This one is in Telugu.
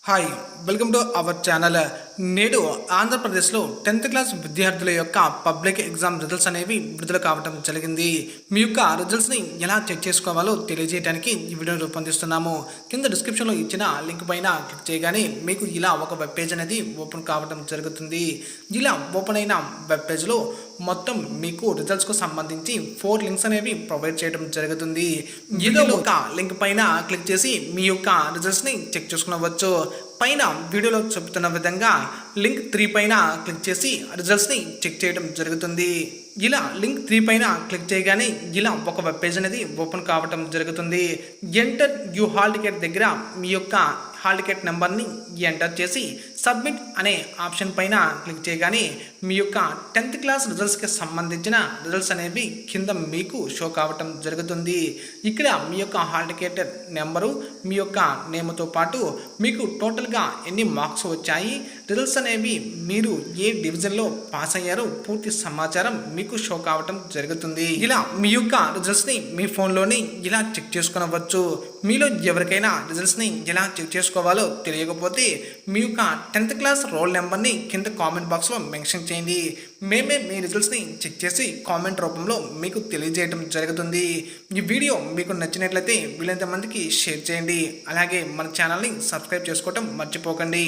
Hi welcome to our channel. నేడు ఆంధ్రప్రదేశ్లో 10th క్లాస్ విద్యార్థుల యొక్క పబ్లిక్ ఎగ్జామ్ రిజల్ట్స్ అనేవి విడుదల కావడం జరిగింది. మీ యొక్క రిజల్ట్స్ని ఎలా చెక్ చేసుకోవాలో తెలియజేయడానికి ఈ వీడియోని రూపొందిస్తున్నాము. కింద డిస్క్రిప్షన్లో ఇచ్చిన లింక్ పైన క్లిక్ చేయగానే మీకు ఇలా ఒక వెబ్ పేజ్ అనేది ఓపెన్ కావడం జరుగుతుంది. ఇలా ఓపెన్ అయిన వెబ్ పేజ్లో మొత్తం మీకు రిజల్ట్స్కు సంబంధించి 4 లింక్స్ అనేవి ప్రొవైడ్ చేయడం జరుగుతుంది. ఏదో ఒక లింక్ పైన క్లిక్ చేసి మీ యొక్క రిజల్ట్స్ని చెక్ చేసుకునవచ్చు. పైన వీడియోలో చెబుతున్న విధంగా లింక్ 3 పైన క్లిక్ చేసి రిజల్ట్స్ని చెక్ చేయడం జరుగుతుంది. ఇలా లింక్ 3 పైన క్లిక్ చేయగానే ఇలా ఒక వెబ్ పేజ్ అనేది ఓపెన్ కావడం జరుగుతుంది. ఎంటర్ యూ హాల్ టికెట్ దగ్గర మీ యొక్క హాల్ టికెట్ నెంబర్ని ఎంటర్ చేసి సబ్మిట్ అనే ఆప్షన్ పైన క్లిక్ చేయగానే మీ యొక్క 10th క్లాస్ రిజల్ట్స్కి సంబంధించిన రిజల్ట్స్ అనేవి కింద మీకు షో కావటం జరుగుతుంది. ఇక్కడ మీ యొక్క హాల్ టికెట్ నెంబరు, మీ యొక్క నేమ్తో పాటు మీకు టోటల్గా ఎన్ని మార్క్స్ వచ్చాయి, రిజల్ట్స్ అనేవి మీరు ఏ డివిజన్లో పాస్ అయ్యారో పూర్తి సమాచారం మీకు షో కావటం జరుగుతుంది. ఇలా మీ యొక్క రిజల్ట్స్ని మీ ఫోన్లోని ఇలా చెక్ చేసుకునవచ్చు. మీలో ఎవరికైనా రిజల్ట్స్ని ఎలా చెక్ చేసుకోవాలో తెలియకపోతే మీ యొక్క 10th క్లాస్ రోల్ నెంబర్ని కింద కామెంట్ బాక్స్లో మెన్షన్ చేయండి. మేమే మీ రిజల్ట్స్ని చెక్ చేసి కామెంట్ రూపంలో మీకు తెలియజేయడం జరుగుతుంది. ఈ వీడియో మీకు నచ్చినట్లయితే వీలైనంత మందికి షేర్ చేయండి. అలాగే మన ఛానల్ని సబ్స్క్రైబ్ చేసుకోవటం మర్చిపోకండి.